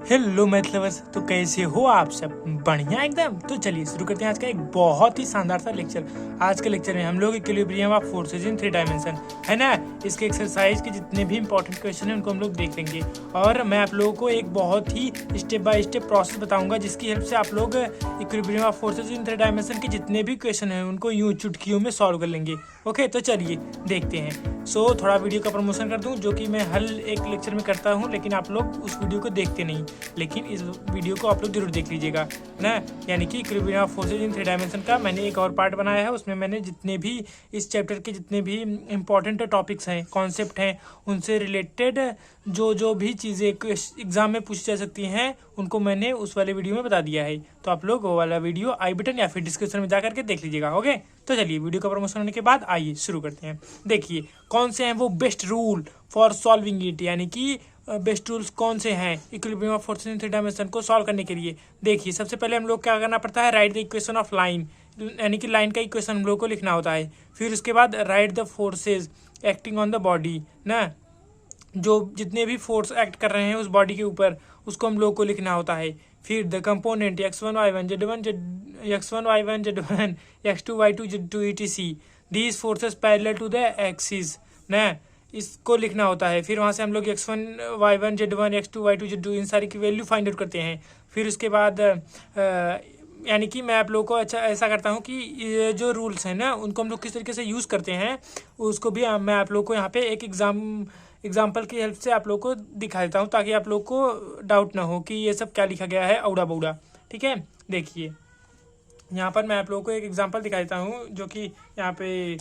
Hello math lovers, तो कैसे हो आप सब? बढ़िया एकदम। तो चलिए शुरू करते हैं आज का एक बहुत ही शानदार सा लेक्चर। आज के लेक्चर में हम लोग equilibrium of forces in 3 dimension है ना, इसके एक्सरसाइज के जितने भी इंपॉर्टेंट क्वेश्चन हैं उनको हम लोग देख लेंगे। और मैं आप लोगों को एक बहुत ही स्टेप बाय स्टेप प्रोसेस बताऊंगा जिसकी हेल्प से आप लोग equilibrium of forces in 3 dimension के जितने भी क्वेश्चन हैं उनको यूं चुटकियों में सॉल्व कर लेंगे। ओके, तो चलिए देखते हैं। थोड़ा वीडियो का प्रमोशन कर दूं, जो कि मैं हर एक लेक्चर में करता हूं, लेकिन आप लोग उस वीडियो को देखते नहीं, लेकिन इस वीडियो को आप लोग जरूर देख लीजिएगा ना। यानी कि equilibrium of forces in 3 dimension का मैंने एक और पार्ट बनाया है, उसमें मैंने जितने भी इस चैप्टर के जितने भी इंपॉर्टेंट टॉपिक्स हैं, कॉन्सेप्ट हैं, उनसे रिलेटेड जो भी चीज़ें एग्जाम में पूछी जा सकती हैं उनको मैंने उस वाले वीडियो में बता दिया है। तो आप लोग वो वाला वीडियो आई बटन या फिर डिस्क्रिप्शन में जाकर के देख लीजिएगा। ओके, तो चलिए वीडियो का प्रमोशन होने के बाद आइए शुरू करते हैं। देखिए कौन से हैं वो best rule for solving it, यानी कि बेस्ट रूल्स कौन से हैं equilibrium of forces in 3 dimension को सॉल्व करने के लिए। देखिए सबसे पहले हम लोग क्या करना पड़ता है, right the equation of line, यानी कि लाइन का इक्वेशन हम लोग को लिखना होता है। फिर उसके बाद right the forces acting on the body ना, जो जितने भी फोर्स एक्ट कर रहे हैं उस बॉडी के ऊपर उसको हम लोग को लिखना होता है। फिर the component x1 y1 z1 x2 y2 z2 etc these forces parallel to the axis ना, इसको लिखना होता है। फिर वहाँ से हम लोग x1 y1 z1 x2 y2 z2 इन सारी की वैल्यू फाइंड आउट करते हैं। फिर उसके बाद यानी कि मैं आप लोगों को अच्छा ऐसा करता हूँ कि ये जो रूल्स हैं ना उनको हम लोग किस तरीके से यूज़ करते हैं उसको भी मैं आप लोगों को यहाँ पे एक एग्जाम्पल की हेल्प से आप लोग को दिखा देता हूँ, ताकि आप लोग को डाउट ना हो कि ये सब क्या लिखा गया है औड़ा बौड़ा। ठीक है, देखिए यहाँ पर मैं आप लोगों को एक एग्जांपल दिखा देता हूँ जो कि यहाँ पे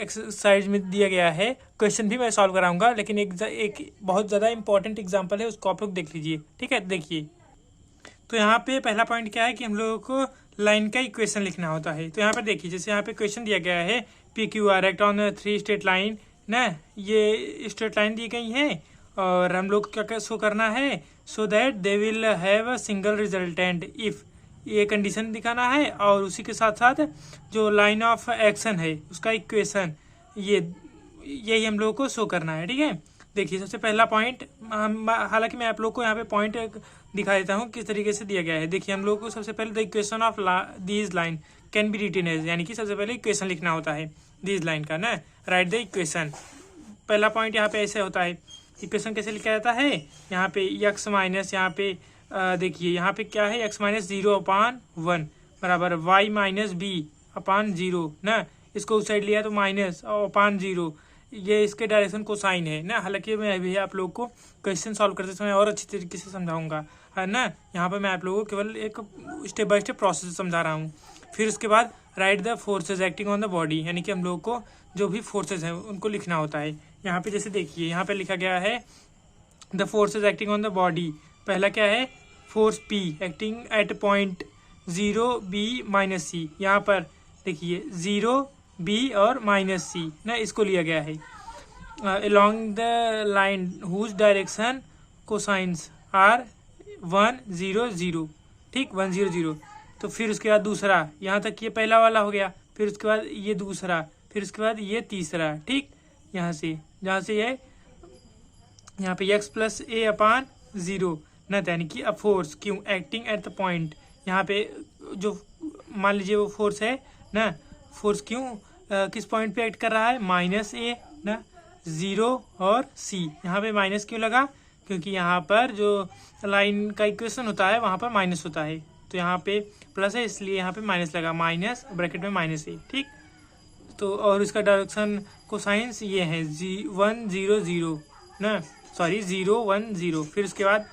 एक्सरसाइज में दिया गया है। क्वेश्चन भी मैं सॉल्व कराऊंगा, लेकिन एक बहुत ज़्यादा इंपॉर्टेंट एग्जांपल है, उसको आप लोग देख लीजिए। ठीक है, देखिए तो यहाँ पे पहला पॉइंट क्या है कि हम लोगों को लाइन का इक्वेशन लिखना होता है। तो यहाँ पे देखिए जैसे यहाँ पे क्वेश्चन दिया गया है P Q R act on 3 straight line ना, ये स्ट्रेट लाइन दी गई है और हम लोग क्या शो करना है, so that they will have a single resultant if, ये कंडीशन दिखाना है। और उसी के साथ साथ जो लाइन ऑफ एक्शन है उसका इक्वेशन यही हम लोग को शो करना है। ठीक है, देखिए सबसे पहला पॉइंट, हालांकि मैं आप लोग को यहाँ पे पॉइंट दिखा देता हूँ किस तरीके से दिया गया है। देखिए हम लोग को सबसे पहले the equation of these line can be written as, यानी कि सबसे पहले इक्वेशन लिखना होता है दीज लाइन का ना, राइट द इक्वेशन। पहला पॉइंट यहाँ पे ऐसे होता है, इक्वेशन कैसे लिखा जाता है, यहाँ पे x माइनस, यहाँ पे देखिए यहाँ पे क्या है, x माइनस 0/1 बराबर y माइनस b/0 ना, इसको उस साइड लिया तो माइनस और अपान 0, ये इसके डायरेक्शन को साइन है ना। हालांकि मैं अभी आप लोग को क्वेश्चन सॉल्व करते समय और अच्छी तरीके से समझाऊंगा है ना, यहाँ पर मैं आप लोगों को केवल एक स्टेप बाय स्टेप प्रोसेस समझा रहा हूँ। फिर उसके बाद right the forces acting on the body, यानी कि हम लोग को जो भी फोर्सेज हैं उनको लिखना होता है। यहाँ पे जैसे देखिए यहाँ पे लिखा गया है the forces acting on the body, पहला क्या है, force P acting at point 0 B minus C, यहाँ पर देखिए 0 B और माइनस C ना, इसको लिया गया है। along the line whose direction cosines are 1 0 0, ठीक 1 0 0। तो फिर उसके बाद दूसरा, यहाँ तक ये पहला वाला हो गया, फिर उसके बाद ये दूसरा, फिर उसके बाद ये तीसरा। ठीक, यहाँ से जहाँ से ये यहाँ पे x प्लस a/0 न, यानी कि अ फोर्स क्यों एक्टिंग एट द पॉइंट, यहाँ पे जो मान लीजिए वो फोर्स है ना, फोर्स क्यों किस पॉइंट पे एक्ट कर रहा है, माइनस a ना, 0 और c। यहाँ पे माइनस क्यों लगा, क्योंकि यहाँ पर जो लाइन का इक्वेशन होता है वहाँ पर माइनस होता है, तो यहाँ पे प्लस है इसलिए यहाँ पे माइनस लगा, माइनस ब्रैकेट में माइनस a। ठीक, तो और इसका डायरेक्शन कोसाइंस ये है 1 0 0 ना, सॉरी 0 1 0। फिर उसके बाद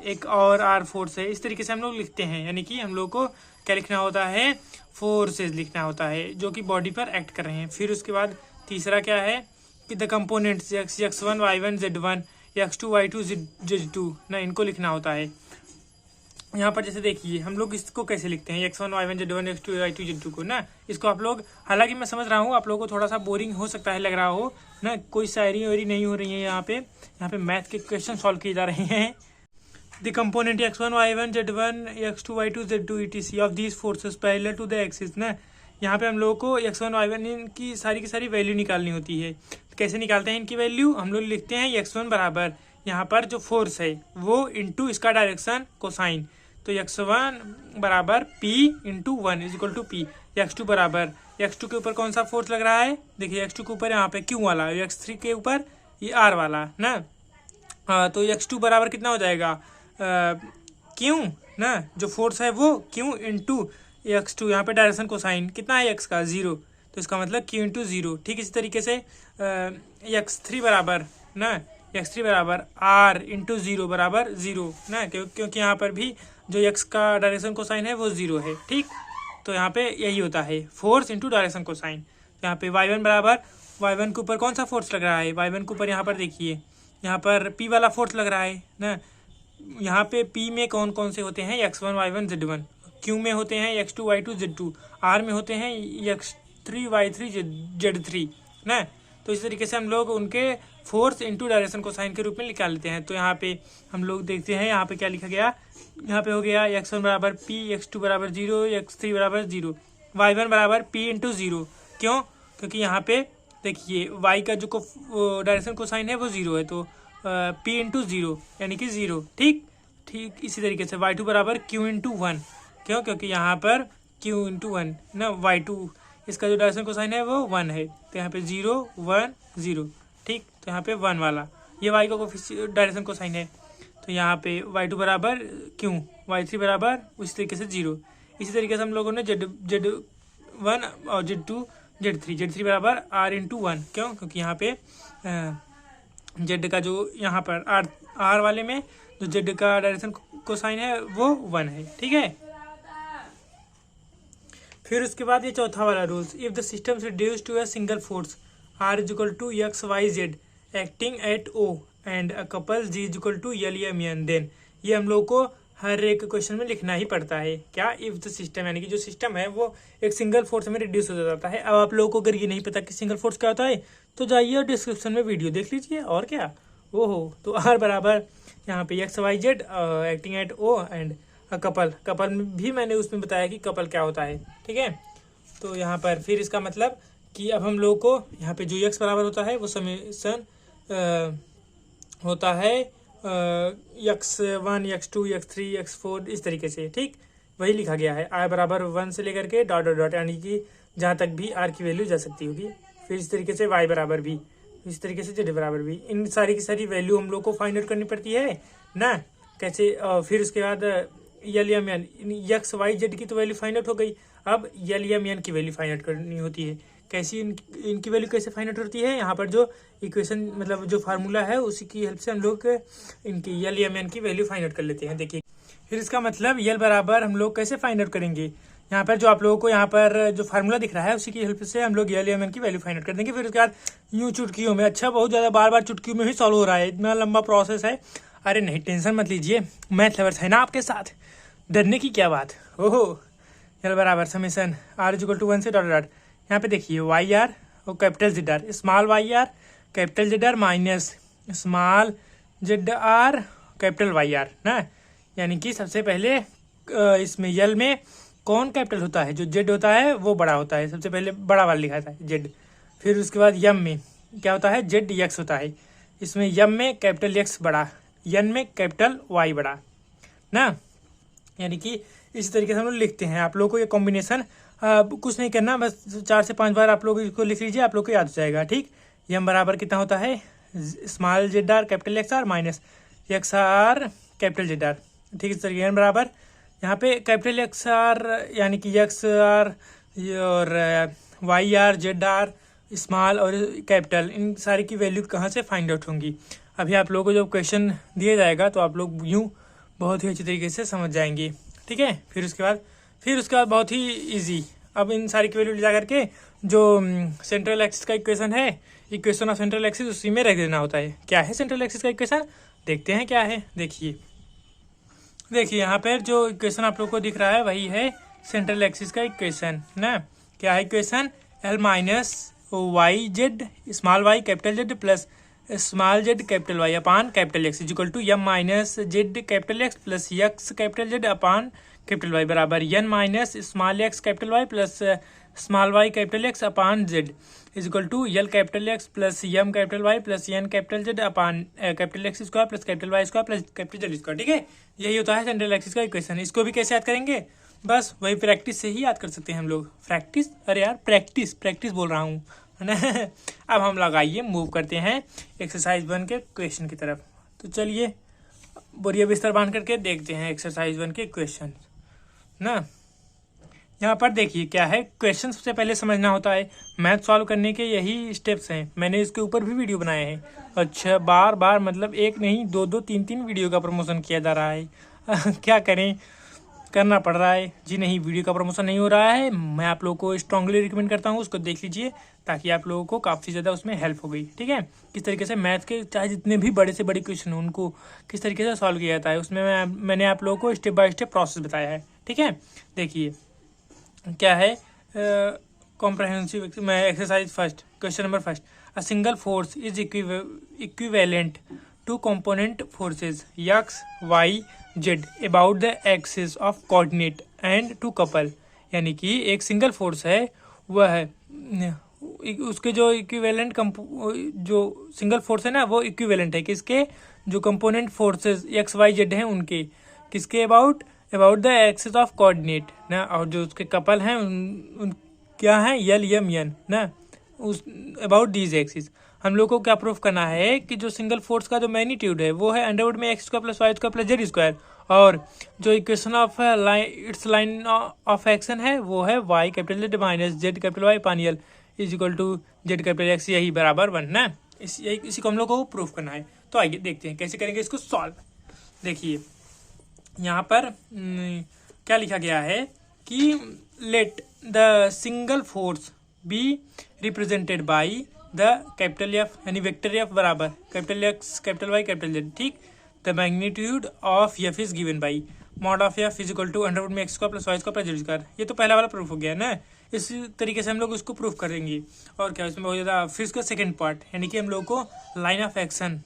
एक और आर फोर्स है, इस तरीके से हम लोग लिखते हैं। यानी कि हम लोग को क्या लिखना होता है, फोर्सेज लिखना होता है जो कि बॉडी पर एक्ट कर रहे हैं। फिर उसके बाद तीसरा क्या है कि the components x1 y1 z1 x2 y2 z2 ना, इनको लिखना होता है। यहाँ पर जैसे देखिए हम लोग इसको कैसे लिखते हैं, x1 y1 z1 x2 y2 z2 को ना, इसको आप लोग, हालांकि मैं समझ रहा हूँ आप लोगों को थोड़ा सा बोरिंग हो सकता है, लग रहा हो ना, कोई शायरी वायरी नहीं हो रही है यहाँ पे मैथ के क्वेश्चन सॉल्व किए जा रहे हैं। The component x1 y1 z1 x2 y2 z2 etc of these forces parallel to the axis ना, यहाँ पे हम लोगों को x1 y1 की सारी वैल्यू निकालनी होती है। तो कैसे निकालते हैं इनकी वैल्यू, हम लोग लिखते हैं x1 बराबर यहाँ पर जो फोर्स है वो इंटू इसका डायरेक्शन कोसाइन, तो x1 बराबर p into 1 is equal to P. x2 बराबर x2 के ऊपर कौन सा फोर्स लग रहा है, देखिए x2 के ऊपर यहाँ पे q वाला, x3 के ऊपर ये r वाला ना। तो x2 बराबर कितना हो जाएगा, q ना, जो फोर्स है वो q इंटू x2, यहाँ पे डायरेक्शन कोसाइन कितना है x का 0, तो इसका मतलब q इंटू 0। ठीक इसी तरीके से x3 बराबर ना, x3 बराबर r इंटू 0 बराबर 0 ना, क्योंकि यहाँ पर भी जो x का डायरेक्शन कोसाइन है वो 0 है। ठीक, तो यहाँ पे यही होता है फोर्स इंटू डायरेक्शन कोसाइन। यहाँ पे y1 बराबर, y1 के ऊपर कौन सा फोर्स लग रहा है, y1 के ऊपर यहाँ पर देखिए यहाँ पर p वाला फोर्स लग रहा है ना। यहाँ पे p में कौन कौन से होते हैं, x1 y1 z1, q में होते हैं x2 y2 z2, r में होते हैं x3 y3 z3 ना। तो इस तरीके से हम लोग उनके फोर्स इंटू डायरेक्शन कोसाइन के रूप में निकाल लेते हैं। तो यहाँ पे हम लोग देखते हैं यहाँ पे क्या लिखा गया, यहाँ पे हो गया x1 बराबर p, x2 बराबर 0, x3 बराबर 0, y1 बराबर p इंटू 0। क्यों, क्योंकि यहाँ पे देखिए y का जो डायरेक्शन कोसाइन है वो 0 है, तो p इंटू 0 यानी कि 0। ठीक इसी तरीके से y2 बराबर q इंटू 1, क्यों, क्योंकि यहाँ पर q इंटू 1 ना, y2 इसका जो डायरेक्शन कोसाइन है वो 1 है, तो यहाँ पे 0 1 0। ठीक, तो यहाँ पे 1 वाला ये y का डायरेक्शन कोसाइन है, तो यहाँ पे y2 बराबर q, y3 बराबर उसी तरीके से 0। इसी तरीके से हम लोगों ने z1 और z3 बराबर r इंटू 1, क्यों, क्योंकि यहाँ पे z का जो यहाँ पर r वाले में जो z का डायरेक्शन कोसाइन है वो 1 है। ठीक है, फिर उसके बाद ये चौथा वाला rules, if the system reduce to a single force r is equal to X Y Z acting at o and a couple g is equal to L M N, then ये हम लोग को हर एक क्वेश्चन में लिखना ही पड़ता है। क्या, इफ द सिस्टम यानी कि जो सिस्टम है वो एक सिंगल फोर्स में रिड्यूस हो जाता है। अब आप लोगों को अगर ये नहीं पता कि सिंगल फोर्स क्या होता है तो जाइए और डिस्क्रिप्शन में वीडियो देख लीजिए, और क्या। ओहो, तो r बराबर यहाँ पे X Y Z acting at o and couple भी मैंने उसमें बताया कि कपल क्या होता है। ठीक है, तो यहाँ पर फिर इसका मतलब कि अब हम लोग को यहाँ पे जो x बराबर होता है वो समेसन होता है x1 x2 x3 x4 इस तरीके से। ठीक, वही लिखा गया है, i बराबर 1 से लेकर के डॉट डॉट डॉट, यानी कि जहाँ तक भी r की वैल्यू जा सकती होगी। फिर इस तरीके से y बराबर भी, इस तरीके से z बराबर भी, इन सारी की सारी वैल्यू हम लोग को फाइंड आउट करनी पड़ती है ना, कैसे। फिर उसके बाद L M N, X Y Z की तो वैल्यू फाइंड आउट हो गई, अब यल एम एन की वैल्यू फाइंड आउट करनी होती है। कैसी इनकी वैल्यू कैसे फाइंड आउट होती है, यहाँ पर जो इक्वेशन मतलब जो फार्मूला है उसी की हेल्प से हम लोग इनकी यल एम एन की वैल्यू फाइंड आउट कर लेते हैं। देखिए फिर इसका मतलब यल बराबर हम लोग कैसे फाइंड आउट करेंगे, यहाँ पर जो आप लोगों को यहाँ पर जो फार्मूला दिख रहा है उसी की हेल्प से हम लोग यल एम एन की वैल्यू फाइंड आउट कर देंगे। फिर उसके बाद यूँ चुटकियों में, अच्छा बहुत ज़्यादा बार बार चुटकियों में ही सॉल्व हो रहा है, इतना लंबा प्रोसेस है। अरे नहीं, टेंशन मत लीजिए, मैथ लवर्स है ना आपके साथ, डरने की क्या बात। ओहो, यल बराबर summation r is equal to 1 से डॉट डॉट, यहाँ पे देखिए वाई आर और capital Z R, small Y R capital Z R minus small Z are capital Y R ना। यानी कि सबसे पहले इसमें यल में कौन कैपिटल होता है, जो जेड होता है वो बड़ा होता है, सबसे पहले बड़ा वाला लिखा था जेड। फिर उसके बाद यम में क्या होता है, जेड एक्स होता है, इसमें यम में कैपिटल एक्स बड़ा, यन में कैपिटल वाई बड़ा ना। यानी कि इसी तरीके से हम लोग लिखते हैं। आप लोग को ये कॉम्बिनेशन कुछ नहीं करना, बस 4 से 5 बार आप लोग इसको लिख लीजिए, आप लोग को याद हो जाएगा। ठीक, यम बराबर कितना होता है, small Z are capital X are minus X are capital Z are. ठीक, इस तरीके यम बराबर यहाँ पे कैपिटल एक्स आर यानी कि एक्स आर और Y R Z R small और कैपिटल, इन सारी की वैल्यू कहाँ से फाइंड आउट होंगी। अभी आप लोगों को जब क्वेश्चन दिया जाएगा तो आप लोग यूँ बहुत ही अच्छी तरीके से समझ जाएंगे। ठीक है, फिर उसके बाद बहुत ही इजी, अब इन सारी की वैल्यू ले जा करके जो सेंट्रल एक्सिस का इक्वेशन है, इक्वेशन ऑफ सेंट्रल एक्सिस, उसी में रख देना होता है। क्या है सेंट्रल एक्सिस का इक्वेशन, देखते हैं क्या है। देखिए यहाँ पर जो इक्वेशन आप लोग को दिख रहा है वही है सेंट्रल एक्सिस का इक्वेशन ना। क्या है equation, L minus Y Z small Y capital Z plus small Z capital Y upon capital X is equal to M minus Z capital X plus X capital Z upon capital Y बराबर N minus small X capital Y plus small Y capital X upon Z is equal to L capital X plus M capital Y plus N capital Z upon capital X square plus capital Y square plus capital Z square. ठीक है, यही होता है central axis का equation. इसको भी कैसे याद करेंगे, बस वही प्रैक्टिस से ही याद कर सकते हैं हम लोग। प्रैक्टिस, अरे यार प्रैक्टिस बोल रहा हूँ है ना। अब हम लगाइए मूव करते हैं एक्सरसाइज 1 के क्वेश्चन की तरफ। तो चलिए बोरिया बिस्तर बांध करके देखते हैं एक्सरसाइज 1 के क्वेश्चन ना। यहाँ पर देखिए क्या है, क्वेश्चन सबसे पहले समझना होता है। मैथ सॉल्व करने के यही स्टेप्स हैं, मैंने इसके ऊपर भी वीडियो बनाए हैं। अच्छा, बार बार मतलब एक नहीं 2-2 3-3 वीडियो का प्रमोशन किया जा रहा है। क्या करें, करना पड़ रहा है जी। नहीं, वीडियो का प्रमोशन नहीं हो रहा है। मैं आप लोगों को स्ट्रांगली रिकमेंड करता हूँ उसको देख लीजिए, ताकि आप लोगों को काफ़ी ज़्यादा उसमें हेल्प हो गई। ठीक है, किस तरीके से मैथ के चाहे जितने भी बड़े से बड़े क्वेश्चन हो उनको किस तरीके से सॉल्व किया जाता है, उसमें मैंने आप लोगों को स्टेप बाय स्टेप प्रोसेस बताया है। ठीक है, देखिए क्या है कॉम्प्रहेंसिव मैं exercise first question number first. A single force is equivalent to component forces X Y Z about the axis of coordinate and two couple. यानी कि एक सिंगल फोर्स है, वह है उसके जो इक्विवेलेंट जो सिंगल फोर्स है ना, वो इक्विवेलेंट है किसके, जो component forces X Y Z हैं उनके, किसके about the axis of coordinate ना। और जो उसके कपल हैं उन क्या है, यल एम एन ना, उस अबाउट दीज एक्सिस। हम लोग को क्या प्रूफ करना है कि जो सिंगल फोर्स का जो मैग्नीट्यूड है वो है अंडरवुड में X square plus Y square plus Z square, और जो equation of its line of action है वो है Y capital Z minus Z capital Y upon L is equal to Z capital X, यही बराबर 1 ना। इसी को हम लोग को प्रूफ करना है। तो आइए देखते हैं कैसे करेंगे इसको सॉल्व। देखिए यहाँ पर क्या लिखा गया है कि let the single force be represented by the capital F यानी वेक्टर एफ बराबर capital X capital Y capital Z. ठीक, the magnitude of F is given by mod of F is equal to under root में X square plus Y square plus Z square. ये तो पहला वाला proof हो गया ना। इसी तरीके से हम लोग उसको प्रूफ करेंगे। और क्या इसमें बहुत ज़्यादा, फिर इसका सेकेंड पार्ट यानी कि हम लोग को line of action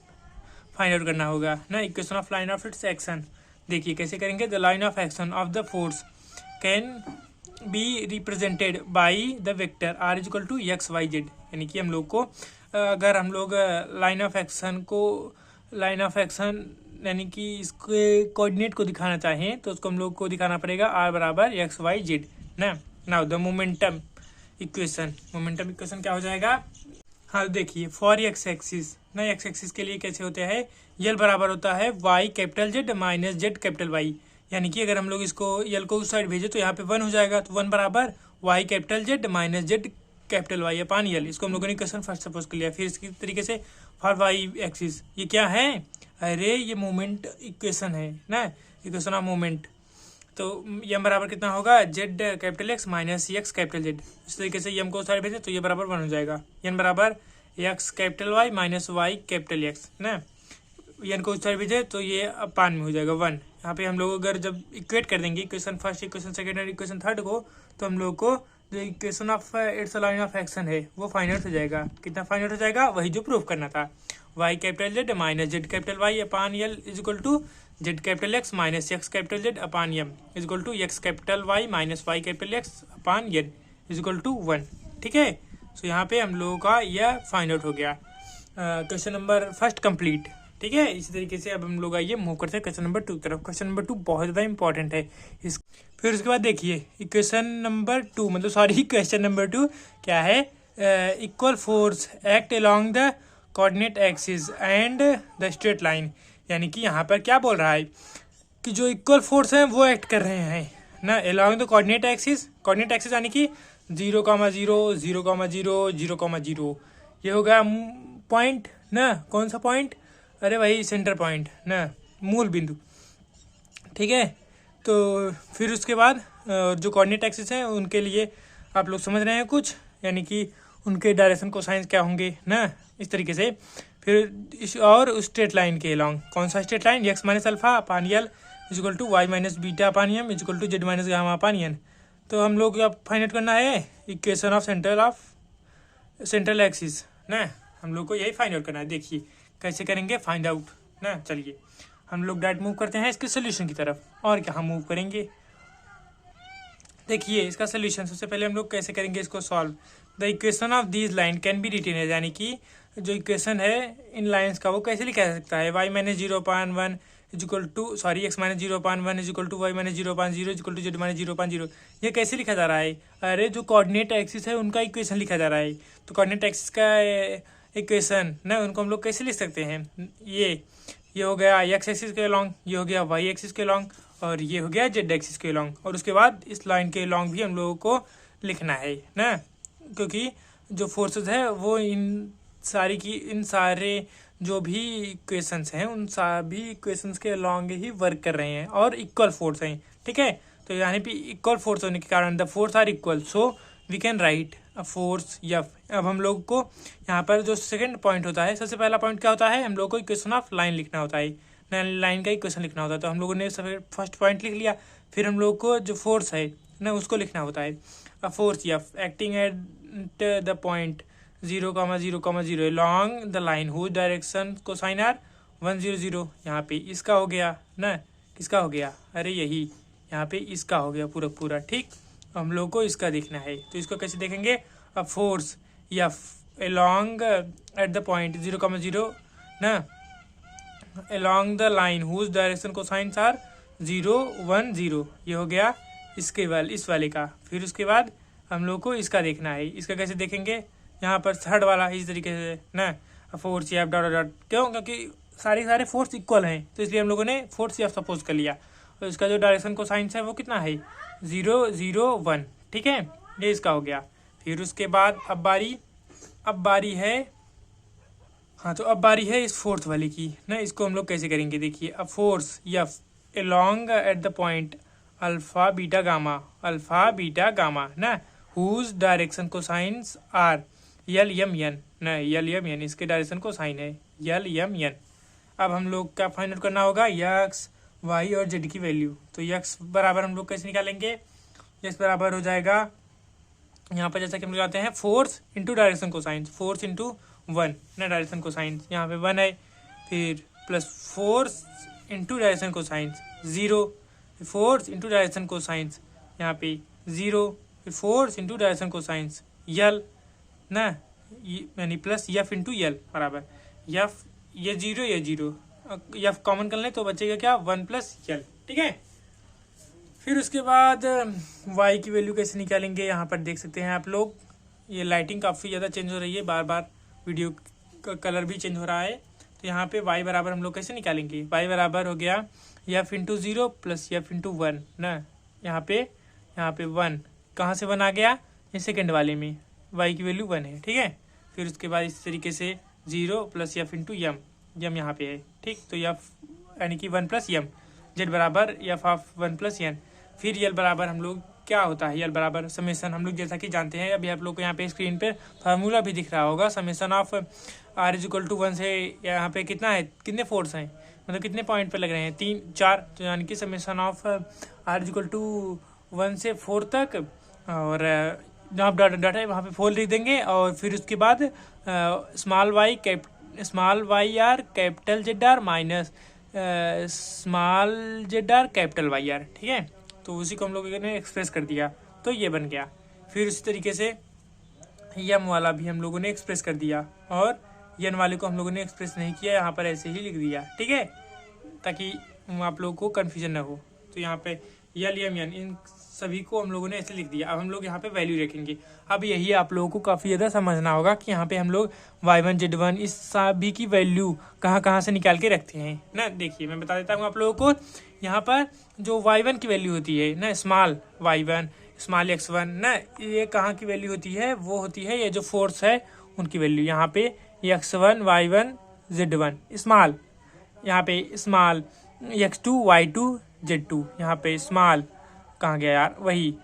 find out करना होगा ना, equation of line of its action. देखिए कैसे करेंगे, the line of action of the force can be represented by the vector R is equal to X Y Z. यानी कि हम लोग को अगर हम लोग लाइन ऑफ एक्शन यानी कि इसके कोऑर्डिनेट को दिखाना चाहें तो उसको हम लोग को दिखाना पड़ेगा आर बराबर एक्स वाई जेड ना। नाउ द मोमेंटम इक्वेशन क्या हो जाएगा। हाँ देखिए, फॉर एक्स एक्सिस ना, एक्स एक्सिस के लिए कैसे होते हैं, यल बराबर होता है Y capital Z minus Z capital Y. यानी कि अगर हम लोग इसको यल को उस साइड भेजे तो यहाँ पे 1 हो जाएगा, तो 1 बराबर Y capital Z minus Z capital Y upon L. इसको हम लोगों ने क्वेश्चन फर्स्ट सपोज कर लिया। फिर इसकी तरीके से फॉर वाई एक्सिस ये क्या है, अरे ये मोमेंट इक्वेशन है ना, इक्वेशन ऑफ मोमेंट। तो यम बराबर कितना होगा, Z capital X minus X capital Z. इस तरीके से यम को साइड भेजे तो ये बराबर 1 हो जाएगा। एन बराबर X capital Y minus Y capital X ना, एन को उस साइड भेजे तो ये अपान में हो जाएगा 1। यहाँ पे हम लोग अगर जब इक्वेट कर देंगे इक्वेशन फर्स्ट इक्वेशन सेकेंड और इक्वेशन थर्ड को, तो हम लोग को जो equation of its line of action है वो फाइंड आउट हो जाएगा। कितना फाइंड आउट हो जाएगा, वही जो प्रूफ करना था, Y capital Z minus Z capital Y upon L is equal to Z capital X minus X capital Z upon M is equal to X capital Y minus Y capital X upon N is equal to 1। ठीक है, सो यहाँ पे हम लोगों का यह find out हो गया। Question number first complete. ठीक है, इसी तरीके से अब हम लोग आइए मूव करते हैं क्वेश्चन नंबर 2 की तरफ। क्वेश्चन नंबर 2 बहुत ज़्यादा इंपॉर्टेंट है। फिर उसके बाद देखिए इक्वेशन नंबर 2 मतलब सॉरी क्वेश्चन नंबर 2 क्या है, equal force act along the coordinate axis and the straight line. यानी कि यहाँ पर क्या बोल रहा है कि जो इक्वल फोर्स हैं वो एक्ट कर रहे हैं ना along the coordinate axis. Coordinate axis यानी कि 0,0 0,0 0,0 ये होगा पॉइंट ना, कौन सा पॉइंट, अरे वही सेंटर पॉइंट ना, मूल बिंदु। ठीक है, तो फिर उसके बाद जो कोऑर्डिनेट एक्सिस हैं उनके लिए आप लोग समझ रहे हैं कुछ, यानी कि उनके डायरेक्शन कोसाइंस क्या होंगे ना, इस तरीके से। फिर और स्ट्रेट लाइन के अलॉन्ग, कौन सा straight line, X minus alpha upon L is equal to Y minus beta upon M is equal to Z minus gamma upon N. तो हम लोग क्या फाइंड आउट करना है, इक्वेशन ऑफ सेंट्रल एक्सिस ना, हम लोग को यही फाइंड आउट करना है। देखिए कैसे करेंगे फाइंड आउट ना। चलिए हम लोग डायरेक्ट मूव करते हैं इसके सोल्यूशन की तरफ। और क्या हम मूव करेंगे, देखिए इसका सोल्यूशन सबसे पहले हम लोग कैसे करेंगे इसको solve. The equation of these line can be written है, यानी कि जो इक्वेशन है इन लाइंस का वो कैसे लिखा जा सकता है। Y minus 0.1 equal to X minus 0.1 equal to Y minus 0.0 equal to Z minus 0.0। ये कैसे लिखा जा रहा है, अरे जो कोऑर्डिनेट एक्सिस है उनका इक्वेशन लिखा जा रहा है। तो कोऑर्डिनेट एक्सिस का इक्वेशन ना उनको हम लोग कैसे लिख सकते हैं, ये हो गया एक्स एक्सिस के लॉन्ग, ये हो गया वाई एक्सिस के लॉन्ग, और ये हो गया जेड एक्सिस के लॉन्ग। और उसके बाद इस लाइन के लॉन्ग भी हम लोगों को लिखना है ना, क्योंकि जो फोर्सेस है वो इन सारे जो भी इक्वेशंस हैं उन सभी इक्वेशंस के अलॉन्ग ही वर्क कर रहे हैं और इक्वल फोर्स हैं। ठीक है, तो यहाँ पे इक्वल फोर्स होने के कारण the force are equal, so we can write a force F. अब हम लोग को यहाँ पर जो सेकंड पॉइंट होता है, सबसे पहला पॉइंट क्या होता है, हम लोग को इक्वेशन ऑफ लाइन लिखना होता है, लाइन का इक्वेशन लिखना होता है। तो हम लोगों ने फर्स्ट पॉइंट लिख लिया, फिर हम लोग को जो फोर्स है ना उसको लिखना होता है। A force F acting at the point 0,0,0 along the line whose direction cosine are 1,0,0। यहाँ पे इसका हो गया ना, किसका हो गया, अरे यही यहाँ पे इसका हो गया पूरा पूरा। ठीक, हम लोग को इसका देखना है, तो इसको कैसे देखेंगे, a force F along at the point 0,0 ना along the line whose direction cosines are 0,1,0। ये हो गया इसके इस वाले का। फिर उसके बाद हम लोग को इसका देखना है, इसका कैसे देखेंगे, यहाँ पर थर्ड वाला इस तरीके से ना फोर्स एफ डॉट डॉट, क्यों, क्योंकि सारे फोर्स इक्वल हैं, तो इसलिए हम लोगों ने फोर्स एफ सपोज कर लिया। और इसका जो डायरेक्शन को साइंस है वो कितना है 0,0,1। ठीक है, ये इसका हो गया। फिर उसके बाद अब बारी है, हाँ तो अब बारी है इस फोर्थ वाले की ना। इसको हम लोग कैसे करेंगे, देखिए अब force F along at the point alpha beta gamma ना whose डायरेक्शन को साइंस आर LMN ना, LMN इसके डायरेक्शन को साइन है LMN। अब हम लोग क्या फाइंड आउट करना होगा, एक्स वाई और जेड की वैल्यू। तो एक्स बराबर हम लोग कैसे निकालेंगे, एक्स बराबर हो जाएगा यहाँ पर जैसा कि हम लगाते हैं फोर्स इंटू डायरेक्शन को साइंस, फोर्स इंटू 1 ना डायरेक्शन को साइंस, यहाँ पे 1 है, फिर प्लस फोर्स इंटू डायरेक्शन को साइंस 0, फोर्स इंटू डायरेक्शन को साइंस यहाँ पे 0, फिर फोर्स इंटू डायरेक्शन को साइंस यल ना, यानी प्लस एफ इंटू यल बराबर एफ, ये 0 एफ कॉमन कर लें तो बचेगा क्या 1 प्लस यल। ठीक है, फिर उसके बाद वाई की वैल्यू कैसे निकालेंगे, यहाँ पर देख सकते हैं आप लोग, ये लाइटिंग काफ़ी ज़्यादा चेंज हो रही है, बार बार वीडियो का कलर भी चेंज हो रहा है। तो यहाँ पे वाई बराबर हम लोग कैसे निकालेंगे, वाई बराबर हो गया F into 0 plus F into 1 ना, यहाँ पे 1 कहाँ से 1 आ गया, ये सेकेंड वाले में वाई की वैल्यू 1 है। ठीक है, फिर उसके बाद इस तरीके से 0 प्लस एफ इंटू यम यहाँ पे है। ठीक, तो एफ यानी कि 1 प्लस यम, जेड बराबर एफ ऑफ 1 प्लस एन। फिर यल बराबर हम लोग क्या होता है, यल बराबर समेसन, हम लोग जैसा कि जानते हैं, अभी आप लोग को यहाँ पे स्क्रीन पे फार्मूला भी दिख रहा होगा, summation of are is equal to 1 से यहाँ पे कितना है, कितने फोर्स हैं, मतलब कितने पॉइंट पे लग रहे हैं 3 4, तो यानी कि summation of are is equal to 1 से 4 तक, और जहाँ डाटा है वहाँ पे 4 लिख देंगे, और फिर उसके बाद small Y R capital Z R minus small Z are capital Y R. ठीक है, तो उसी को हम लोगों ने एक्सप्रेस कर दिया, तो ये बन गया। फिर उसी तरीके से यम वाला भी हम लोगों ने एक्सप्रेस कर दिया, और यन वाले को हम लोगों ने एक्सप्रेस नहीं किया, यहाँ पर ऐसे ही लिख दिया। ठीक है, ताकि आप लोगों को कन्फ्यूजन ना हो। तो यहाँ पे यल यम यन इन सभी को हम लोगों ने ऐसे लिख दिया। अब हम लोग यहाँ पे वैल्यू रखेंगे। अब यही आप लोगों को काफ़ी ज़्यादा समझना होगा कि यहाँ पे हम लोग y1 z1 इस सभी की वैल्यू कहाँ से निकाल के रखते हैं ना। देखिए मैं बता देता हूँ आप लोगों को, यहाँ पर जो y1 की वैल्यू होती है ना, स्मॉल y1 स्मॉल x1 ना, ये कहाँ की वैल्यू होती है, वो होती है ये जो फोर्स है उनकी वैल्यू। यहाँ पे x1 y1 z1 स्मॉल, यहाँ पे स्मॉल x2 y2 z2, यहाँ पे स्मॉल कहाँ गया यार, वही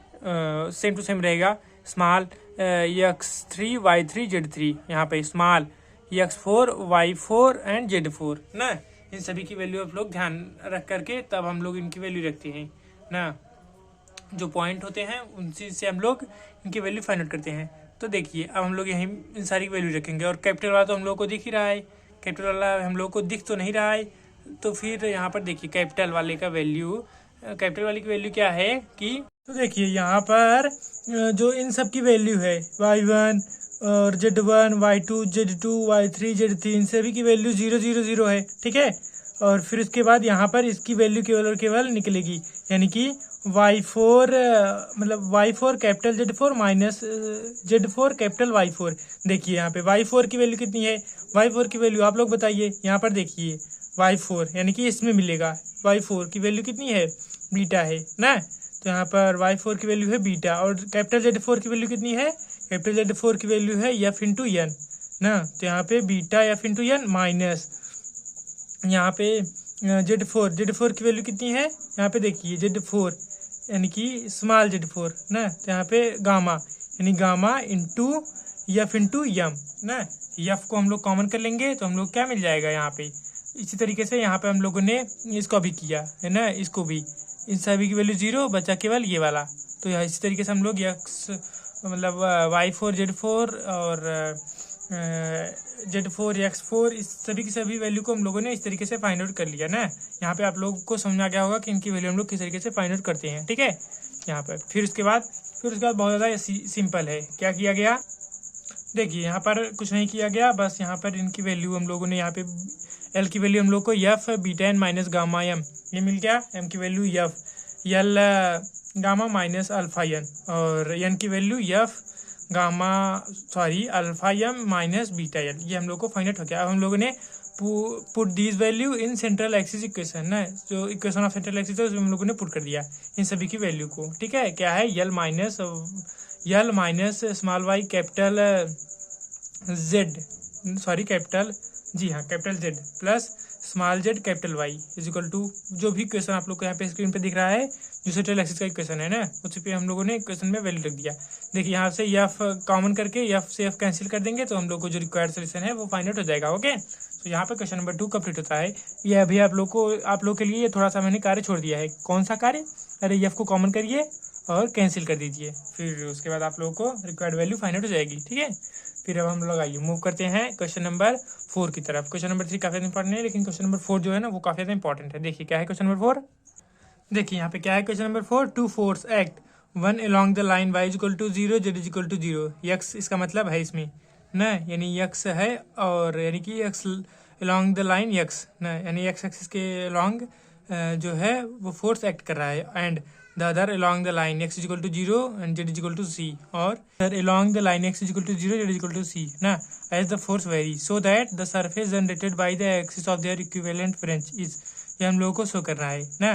सेम टू सेम रहेगा, स्मॉल x3 y3 z3, यहाँ पे small x4 y4 and z4 ना। इन सभी की वैल्यू आप लोग ध्यान रख करके तब हम लोग इनकी वैल्यू रखते हैं ना। जो पॉइंट होते हैं उनसे हम लोग इनकी वैल्यू फाइंड आउट करते हैं। तो देखिए अब हम लोग यहीं इन सारी की वैल्यू रखेंगे, और कैपिटल वाला तो हम लोग को दिख ही रहा है, कैपिटल वाला हम लोग को दिख तो नहीं रहा है। तो फिर यहाँ पर देखिए कैपिटल वाले का वैल्यू, कैपिटल वाले की वैल्यू क्या है कि, तो देखिए यहाँ पर जो इन सब की वैल्यू है y1 और z1 y2 z2 y3 z3, इन सभी की वैल्यू 0 0 0 है, ठीक है। और फिर उसके बाद यहाँ पर इसकी वैल्यू केवल और केवल निकलेगी, यानी कि y4 मतलब y4 capital Z4 minus Z4 capital y4। देखिए यहाँ पे y4 की वैल्यू कितनी है, y4 की वैल्यू आप लोग बताइए। यहाँ पर देखिए y4 यानी कि इसमें मिलेगा, y4 की वैल्यू कितनी है, बीटा है ना। तो यहाँ पर y4 की वैल्यू है बीटा, और कैपिटल Z4 की वैल्यू कितनी है, कैपिटल Z4 की वैल्यू है f इंटू एन ना। तो यहाँ पे beta f into N minus यहाँ पे Z4 की वैल्यू कितनी है, यहाँ पे देखिए Z4 यानी कि स्मॉल Z4 ना। तो यहाँ पे गामा यानी gamma into F into M ना। एफ को हम लोग कॉमन कर लेंगे तो हम लोग क्या मिल जाएगा यहाँ पे। इसी तरीके से यहाँ पे हम लोगों ने इसको भी किया है ना, इसको भी, इन सभी की वैल्यू 0 बचा केवल ये वाला। तो यहाँ इसी तरीके से हम लोग x मतलब y4 Z4 और Z4 x4 इस सभी की सभी वैल्यू को हम लोगों ने इस तरीके से फाइंड आउट कर लिया ना। यहाँ पे आप लोगों को समझ में आ गया होगा कि इनकी वैल्यू हम लोग किस तरीके से फाइंड आउट करते हैं, ठीक है। यहाँ पर फिर उसके बाद बहुत ज़्यादा सिंपल है। क्या किया गया, देखिए यहाँ पर कुछ नहीं किया गया, बस यहाँ पर इनकी वैल्यू हम लोगों ने यहाँ पे एल की वैल्यू हम लोग को F beta N minus gamma M ये मिल गया। एम की value F L gamma minus alpha N, और एन की value F gamma alpha M minus beta N, ये हम लोग को फाइंड आउट हो गया। अब हम लोगों ने put this value in central axis equation ना, जो इक्वेशन ऑफ सेंट्रल एक्सिस है उसमें हम लोगों ने पुट कर दिया इन सभी की वैल्यू को, ठीक है। क्या है, L minus small Y capital Z capital capital Z plus small Z capital Y is equal to, जो भी क्वेश्चन आप लोग को यहाँ पे स्क्रीन पे दिख रहा है जो सेंट्रल एक्सिस का इक्वेशन है ना, उसी पे हम लोगों ने इक्वेशन में वैल्यू रख दिया। देखिए यहाँ से एफ कॉमन करके एफ से एफ कैंसिल कर देंगे तो हम लोग को जो रिक्वायर्ड सोल्यूशन है वो फाइंड आउट हो जाएगा। ओके, तो यहाँ पे क्वेश्चन नंबर 2 कंप्लीट होता है। ये अभी आप लोग के लिए ये थोड़ा सा मैंने कार्य छोड़ दिया है। कौन सा कार्य, अरे एफ को कॉमन करिए और कैंसिल कर दीजिए, फिर उसके बाद आप लोगों को रिक्वायर्ड वैल्यू फाइंड आउट हो जाएगी, ठीक है। फिर अब हम लोग आइए मूव करते हैं क्वेश्चन नंबर 4 की तरफ। क्वेश्चन नंबर 3 काफी इंपॉर्टेंट है, लेकिन क्वेश्चन नंबर 4 जो है ना वो काफी ज्यादा इंपॉर्टेंट है। देखिए क्या है क्वेश्चन नंबर 4, देखिए यहाँ पे क्या है question number 4, 2 force act one along the line y equal to 0 z equal to 0, X इसका मतलब है इसमें ना, यानी यक्स है, और यानी कि x along the line x ना, यानी एक्स एक्सिस के अलोंग जो है वो फोर्स एक्ट कर रहा है, and the other along the line x is equal to 0 and z is equal to c, और along the line x is equal to 0 z is equal to c ना, as the force varies so that the surface generated by the axis of their equivalent branch is, ये हम लोगों को show करना है ना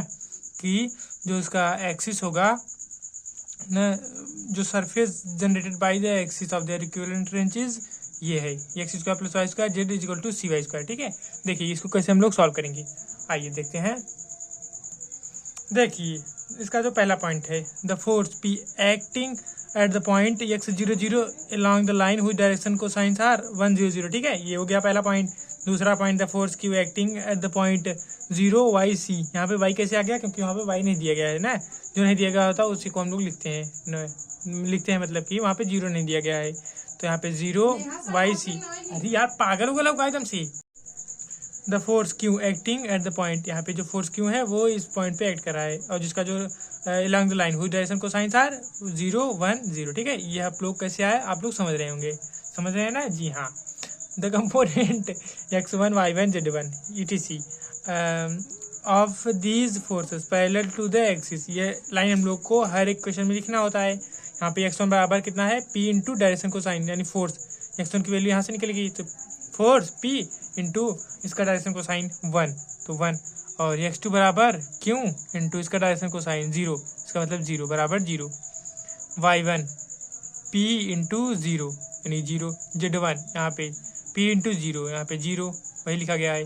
कि जो उसका एक्सिस होगा ना, जो surface generated by the axis of their equivalent branches ये है, X square plus Y square Z is equal to C Y square, ठीक है। देखिए इसको कैसे हम लोग सॉल्व करेंगे, आइए देखते हैं। देखिए इसका जो पहला पॉइंट है, the force P acting at the point x 0 0 along the line हुई डायरेक्शन को साइंस आर 1 0 0, ठीक है, ये हो गया पहला पॉइंट। दूसरा point, the force Q acting at the point 0 y c, यहाँ पे y कैसे आ गया, क्योंकि वहाँ पे y नहीं दिया गया है ना, जो नहीं दिया गया होता उसी को हम लोग लिखते हैं मतलब कि वहाँ पे 0 नहीं दिया गया है, तो यहाँ पे 0 y c। अरे यार पागल हो गया एकदम से। The force Q acting at the point, यहाँ पे जो फोर्स क्यू है वो इस पॉइंट पे एक्ट कर रहा है, और जिसका जो अलॉन्ग द लाइन हुई डायरेक्शन को साइंस आर 0 1 0, ठीक है। ये आप लोग कैसे आए आप लोग समझ रहे होंगे, समझ रहे हैं ना, जी हाँ। The component x1 y1 z1 etc of these forces parallel to the axis, ये लाइन हम लोग को हर एक क्वेश्चन में लिखना होता है। यहाँ पे x1 बराबर कितना है, p इंटू डायरेक्शन को साइन, यानी फोर्स x1 की वैल्यू यहाँ से निकलेगी, तो फोर्स p इंटू इसका डायरेक्शन को साइन 1 तो 1, और x2 बराबर क्यों इंटू इसका डायरेक्शन को साइन 0, इसका मतलब 0 बराबर 0, y1 p इंटू 0 यानी 0, z1 यहाँ पे p इंटू 0 यहाँ पे 0 वही लिखा गया है।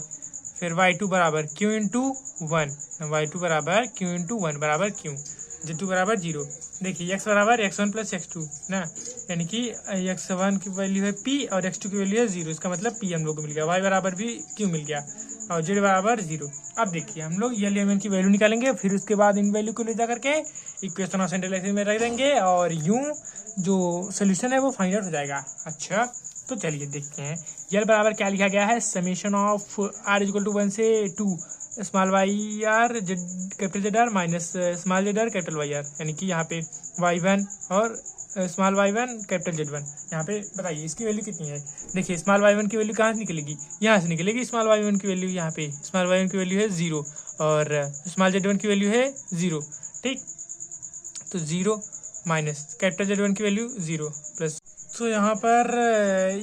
फिर y2 बराबर q इंटू 1, y2 बराबर q इंटू 1 बराबर q, z2 बराबर 0। देखिए x बराबर x1 प्लस x2 ना, यानी कि x1 की वैल्यू है p और x2 की वैल्यू है 0, इसका मतलब p हम लोग को मिल गया, y बराबर भी q मिल गया, और जेड बराबर 0। अब देखिए हम लोग यल एम एन की वैल्यू निकालेंगे, फिर उसके बाद इन वैल्यू को ले जा करके इक्वेशन ऑफ सेंट्रल एक्सिस में रख देंगे और यूं जो सोल्यूशन है वो फाइंड आउट हो जाएगा। अच्छा तो चलिए देखते हैं। यल बराबर क्या लिखा गया है, summation of are is equal to 1 से 2 small Y R Z capital Z R minus small Z are capital Y R, यानी कि यहाँ पे y1 और स्मॉल y1 कैपिटल z1। यहाँ पे बताइए इसकी वैल्यू कितनी है। देखिए स्मॉल y1 की वैल्यू कहाँ से निकलेगी, यहाँ से निकलेगी। स्मॉल y1 की वैल्यू यहाँ पे स्मॉल y1 की वैल्यू है 0 और स्मॉल z1 की वैल्यू है 0। ठीक, तो 0 माइनस कैपिटल z1 की वैल्यू 0 प्लस। तो यहाँ पर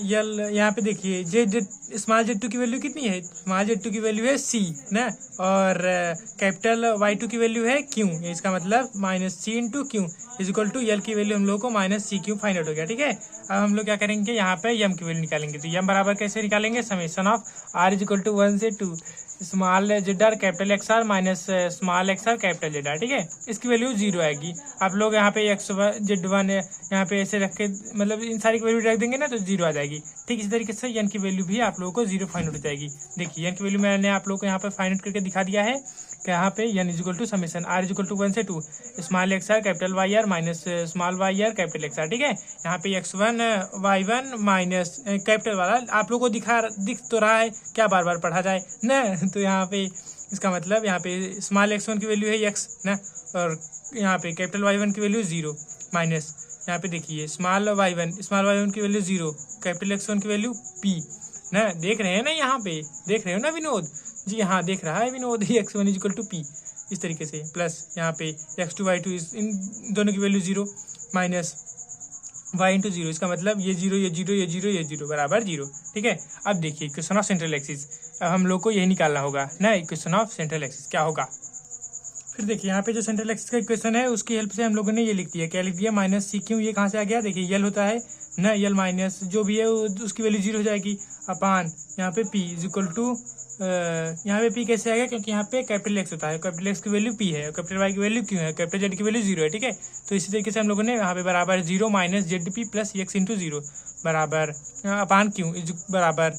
यल यहाँ पे देखिए जेड स्मॉल z2 की वैल्यू कितनी है, स्मॉल z2 की वैल्यू है c ना, और कैपिटल y2 की वैल्यू है q। इसका मतलब minus c into Q is equal to L की वैल्यू हम लोग को माइनस सी क्यू फाइंड आउट हो गया। ठीक है, अब हम लोग क्या करेंगे, यहाँ पे यम की वैल्यू निकालेंगे। तो यम बराबर कैसे निकालेंगे, summation of are is equal to 1 से 2 small Z are capital X are minus small x are capital Z are. ठीक है, इसकी वैल्यू 0 आएगी। आप लोग यहाँ पे एक्स जेड वन यहाँ पे ऐसे रख के मतलब इन सारी की वैल्यू रख देंगे ना तो 0 आ जाएगी। ठीक इसी तरीके से यन की वैल्यू भी आप लोगों को 0 फाइंड आउट हो जाएगी। देखिए यन की वैल्यू मैंने आप लोग को यहाँ पे फाइंड आउट करके दिखा दिया है कि यहाँ पे N is equal to summation R is equal to 1 से 2 small x are capital Y R minus small Y R capital X R. ठीक है, यहाँ पे x1 y1 माइनस कैपिटल वाला आप लोगों को दिख तो रहा है, क्या बार बार पढ़ा जाए ना। तो यहाँ पे इसका मतलब यहाँ पे स्मॉल x1 की वैल्यू है x ना, और यहाँ पे कैपिटल y1 की वैल्यू 0 माइनस यहाँ पे देखिए स्मॉल y1 की वैल्यू 0 कैपिटल x1 की वैल्यू p ना। देख रहे हैं ना, यहाँ पे देख रहे हो ना विनोद जी, हाँ देख रहा है विनोद ही x1 is equal to p इस तरीके से, प्लस यहाँ पे x2 y2 इन दोनों की वैल्यू 0 माइनस y इंटू 0। इसका मतलब ये 0 ये 0 ये 0 ये 0 बराबर 0। ठीक है, अब देखिए इक्वेशन ऑफ सेंट्रल एक्सिस, अब हम लोग को यही निकालना होगा ना, इक्वेशन ऑफ सेंट्रल एक्सिस क्या होगा। फिर देखिए यहाँ पे जो सेंट्रल एक्सिस का इक्वेशन है उसकी हेल्प से हम लोगों ने ये लिख दिया, क्या लिख दिया, माइनस सी क्यू। ये कहाँ से आ गया, देखिए यल होता है ना, यल माइनस जो भी है उसकी वैल्यू 0 हो जाएगी अपान यहाँ पे p इज इक्वल टू यहाँ पे p कैसे आ गया, क्योंकि यहाँ पे कैपिटल एक्स होता है, कैपिटल एक्स की वैल्यू p है और कैपिटल वाई की वैल्यू q है, कैपिटल जेड की वैल्यू 0 है। ठीक है, तो इसी तरीके से हम लोगों ने यहाँ पे बराबर 0 minus z p plus x into 0 बराबर अपान क्यू इज बराबर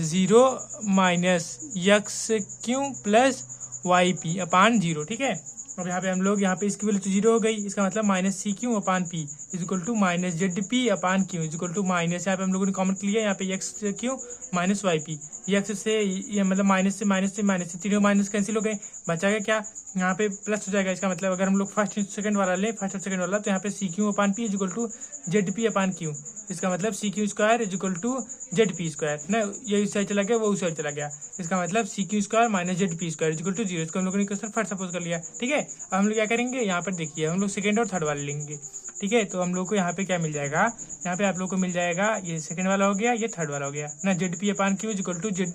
0 minus x q plus y p upon 0। ठीक है, अब यहाँ पे हम लोग यहाँ पे इसकी वैल्यू तो 0 हो गई, इसका मतलब minus C q upon p is equal to minus z p upon q is equal to minus, यहाँ पे हम लोगों ने कॉमन लिया, यहाँ पे x q minus y p, x से ये मतलब माइनस से तीनों माइनस कैंसिल हो गए, बचा क्या यहाँ पे प्लस हो जाएगा। इसका मतलब अगर हम लोग फर्स्ट सेकंड वाला लें, फर्स्ट और सेकंड वाला, तो यहाँ पे c q upon p is equal to z p upon q. इसका मतलब c q square is equal to z p square ना, ये इस साइड चला गया वो उस साइड चला गया। इसका मतलब c q square minus z p square is equal to 0। इसको हम लोगों ने क्वेश्चन फर्स्ट सपोज कर लिया। ठीक है, अब हम लोग क्या करेंगे, यहाँ पर देखिए हम लोग सेकंड और थर्ड वाले लेंगे। ठीक है, तो हम लोग को यहाँ पे क्या मिल जाएगा, यहाँ पे आप लोग को मिल जाएगा ये सेकंड वाला हो गया, ये थर्ड वाला हो गया ना, z p upon q is equal to Z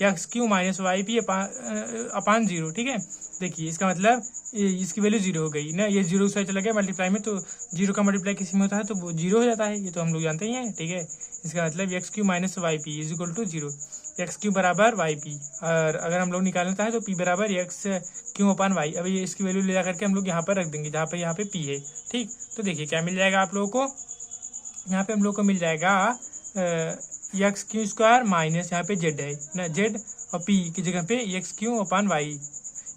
x q minus y p upon 0। ठीक है, देखिए इसका मतलब इसकी वैल्यू 0 हो गई ना, ये 0 से चला गया मल्टीप्लाई में, तो 0 का मल्टीप्लाई किसी में होता है तो वो 0 हो जाता है, ये तो हम लोग जानते ही हैं। ठीक है, इसका मतलब x q minus y p is equal to 0, x q बराबर वाई पी, और अगर हम लोग निकालना चाहें तो पी बराबर एक्स क्यू अपान वाई। अब ये इसकी वैल्यू ले जा करके हम लोग यहाँ पर रख देंगे जहाँ पे यहाँ पे पी है। ठीक, तो देखिए क्या मिल जाएगा आप लोगों को, यहाँ पे हम लोग को मिल जाएगा एक्स क्यू स्क्वायर माइनस यहाँ पे जेड है ना, जेड और पी की जगह पे एक्स क्यू अपान वाई,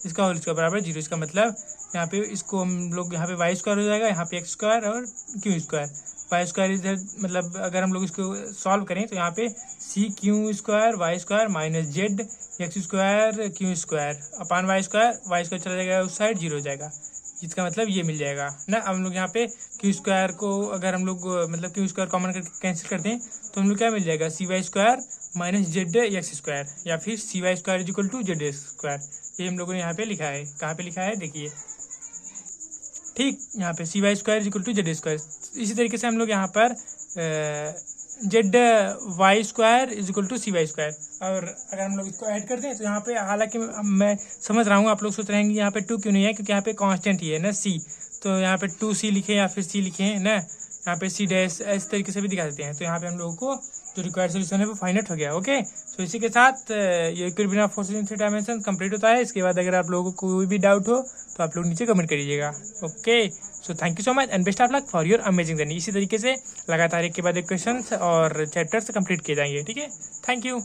इसका होल स्क्वायर बराबर 0। इसका मतलब यहाँ पे इसको हम लोग यहाँ पे वाई स्क्वायर हो जाएगा, यहाँ पे एक्स स्क्वायर और क्यू स्क्वायर, वाई स्क्वायर इधर मतलब अगर हम लोग इसको सॉल्व करें तो यहाँ पे c q square y square minus Z x square q square upon y square चला जाएगा उस साइड 0 हो जाएगा। इसका मतलब ये मिल जाएगा ना। अब हम लोग यहाँ पे क्यू स्क्वायर को अगर हम लोग मतलब क्यू स्क्वायर कॉमन करके कैंसिल कर दें तो हम लोग क्या मिल जाएगा, C Y square minus Z x square या फिर C Y square is equal to Z x square. ये हम लोगों ने यहाँ पे लिखा है, कहाँ पे लिखा है देखिए, ठीक यहाँ पे C Y square is equal to Z square. इसी तरीके से हम लोग यहाँ पर Z Y square is equal to C Y square, और अगर हम लोग इसको ऐड कर दें तो यहाँ पे हालांकि मैं समझ रहा हूँ आप लोग सोच रहे हैं कि यहाँ पे 2 क्यों नहीं है, क्योंकि यहाँ पे कांस्टेंट ही है ना सी, तो यहाँ पे 2c लिखे या फिर c लिखे ना, यहाँ पे सी डैश इस तरीके से भी दिखा देते हैं। तो यहाँ पे हम लोगों को जो रिक्वायर्ड सोल्यूशन है वो फाइंड आउट हो गया। ओके, तो इसी के साथ ये बिना फोर्स इन 3 डायमेंशन कंप्लीट होता है। इसके बाद अगर आप लोगों को कोई भी डाउट हो तो आप लोग नीचे कमेंट करिएगा। Okay, so thank you so much and best of luck for your amazing journey. इसी तरीके से लगातार एक के बाद एक क्वेश्चन और चैप्टर्स कंप्लीट किए जाएंगे। ठीक है, थैंक यू।